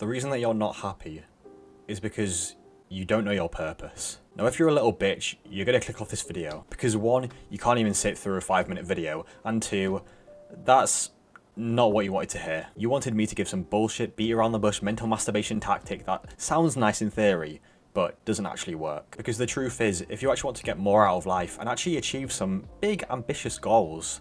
The reason that you're not happy is because you don't know your purpose. Now, if you're a little bitch, you're gonna click off this video because 1, you can't even sit through a 5-minute video, and 2, that's not what you wanted to hear. You wanted me to give some bullshit, beat around the bush, mental masturbation tactic that sounds nice in theory, but doesn't actually work. Because the truth is, if you actually want to get more out of life and actually achieve some big, ambitious goals,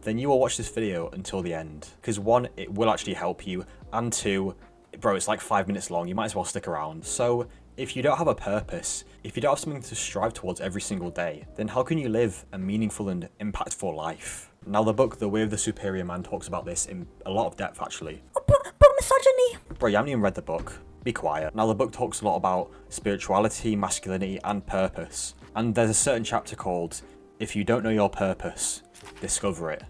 then you will watch this video until the end. Because 1, it will actually help you, and 2, bro, it's like 5 minutes long, you might as well stick around. So, if you don't have a purpose, if you don't have something to strive towards every single day, then how can you live a meaningful and impactful life? Now, the book The Way of the Superior Man talks about this in a lot of depth, actually. But misogyny! Bro, you haven't even read the book. Be quiet. Now, the book talks a lot about spirituality, masculinity, and purpose. And there's a certain chapter called, If You Don't Know Your Purpose, Discover It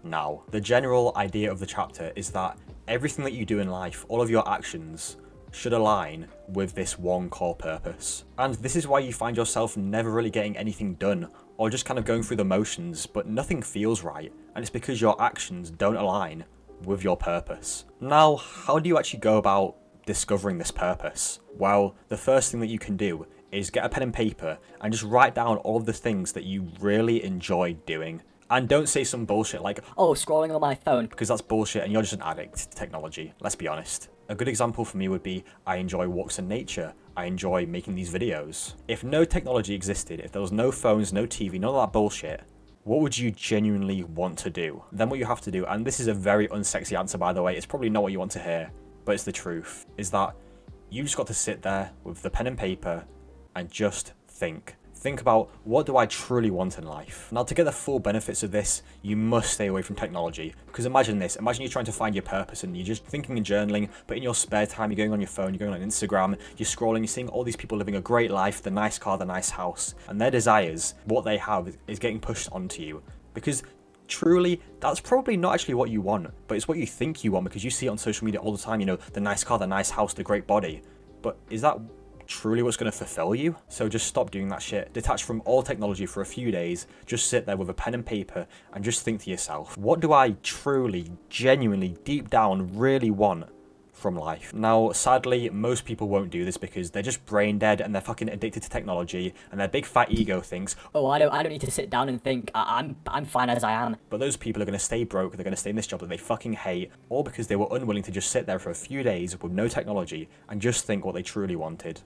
Now. The general idea of the chapter is that everything that you do in life, all of your actions, should align with this one core purpose. And this is why you find yourself never really getting anything done, or just kind of going through the motions, but nothing feels right, and it's because your actions don't align with your purpose. Now, how do you actually go about discovering this purpose? Well, the first thing that you can do is get a pen and paper and just write down all of the things that you really enjoy doing. And don't say some bullshit like, oh, scrolling on my phone. Because that's bullshit and you're just an addict to technology, let's be honest. A good example for me would be, I enjoy walks in nature, I enjoy making these videos. If no technology existed, if there was no phones, no TV, none of that bullshit, what would you genuinely want to do? Then what you have to do, and this is a very unsexy answer by the way, it's probably not what you want to hear, but it's the truth, is that you just got to sit there with the pen and paper and just think. Think about, what do I truly want in life? Now, to get the full benefits of this, you must stay away from technology. Because imagine this, imagine you're trying to find your purpose and you're just thinking and journaling, but in your spare time, you're going on your phone, you're going on Instagram, you're scrolling, you're seeing all these people living a great life, the nice car, the nice house, and their desires, what they have, is getting pushed onto you. Because truly, that's probably not actually what you want, but it's what you think you want because you see it on social media all the time, you know, the nice car, the nice house, the great body. But is that truly what's going to fulfill you? So just stop doing that shit. Detach from all technology for a few days. Just sit there with a pen and paper and just think to yourself, what do I truly, genuinely, deep down really want from life? Now, sadly, most people won't do this because they're just brain dead and they're fucking addicted to technology and their big fat ego thinks, oh, I don't need to sit down and think. I'm fine as I am. But those people are going to stay broke, they're going to stay in this job that they fucking hate, all because they were unwilling to just sit there for a few days with no technology and just think what they truly wanted.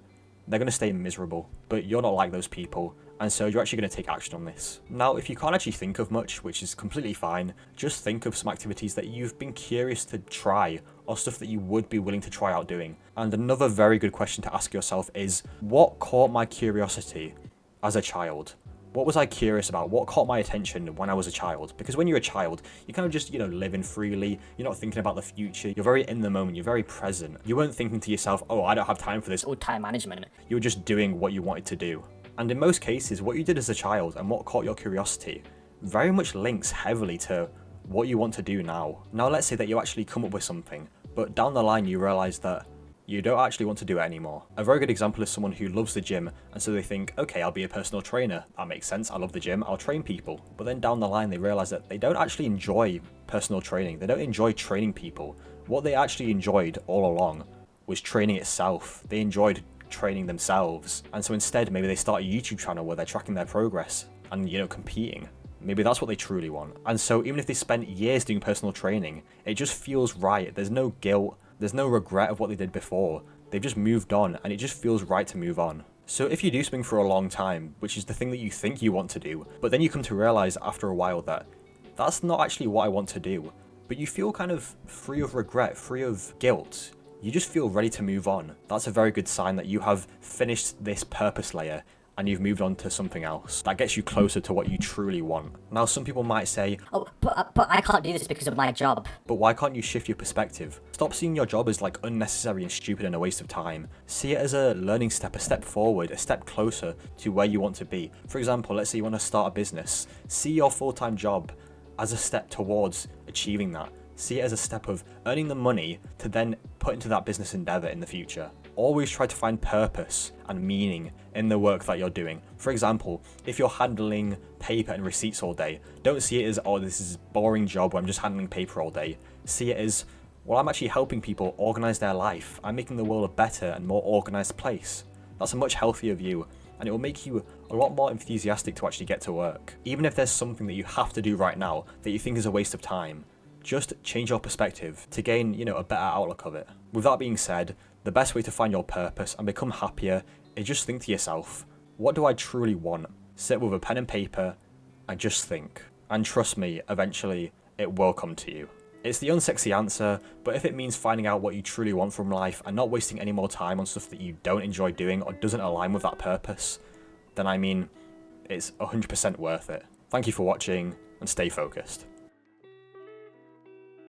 They're going to stay miserable, but you're not like those people, and so you're actually going to take action on this. Now, if you can't actually think of much, which is completely fine, just think of some activities that you've been curious to try, or stuff that you would be willing to try out doing. And another very good question to ask yourself is, what caught my curiosity as a child? What was I curious about? What caught my attention when I was a child? Because when you're a child, you kind of just, you know, living freely. You're not thinking about the future. You're very in the moment. You're very present. You weren't thinking to yourself, oh, I don't have time for this. Oh, time management. You were just doing what you wanted to do. And in most cases, what you did as a child and what caught your curiosity very much links heavily to what you want to do now. Now, let's say that you actually come up with something, but down the line, you realize that you don't actually want to do it anymore. A very good example is someone who loves the gym, and so they think, okay, I'll be a personal trainer. That makes sense. I love the gym. I'll train people. But then down the line, they realize that they don't actually enjoy personal training. They don't enjoy training people. What they actually enjoyed all along was training itself. They enjoyed training themselves. And so instead, maybe they start a YouTube channel where they're tracking their progress and, you know, competing. Maybe that's what they truly want. And so even if they spent years doing personal training, it just feels right. There's no guilt. There's no regret of what they did before. They've just moved on, and it just feels right to move on. So if you do something for a long time, which is the thing that you think you want to do, but then you come to realize after a while that that's not actually what I want to do, but you feel kind of free of regret, free of guilt, you just feel ready to move on. That's a very good sign that you have finished this purpose layer and you've moved on to something else that gets you closer to what you truly want. Now, some people might say, oh, but I can't do this because of my job. But why can't you shift your perspective? Stop seeing your job as like unnecessary and stupid and a waste of time. See it as a learning step, a step forward, a step closer to where you want to be. For example, let's say you want to start a business. See your full-time job as a step towards achieving that. See it as a step of earning the money to then put into that business endeavor in the future. Always try to find purpose and meaning in the work that you're doing. For example, if you're handling paper and receipts all day, don't see it as, oh, this is a boring job where I'm just handling paper all day. See it as, Well, I'm actually helping people organise their life. I'm making the world a better and more organised place. That's a much healthier view, and it will make you a lot more enthusiastic to actually get to work. Even if there's something that you have to do right now that you think is a waste of time, just change your perspective to gain, a better outlook of it. With that being said, the best way to find your purpose and become happier is just think to yourself, what do I truly want? Sit with a pen and paper and just think. And trust me, eventually it will come to you. It's the unsexy answer, but if it means finding out what you truly want from life and not wasting any more time on stuff that you don't enjoy doing or doesn't align with that purpose, then it's 100% worth it. Thank you for watching and stay focused.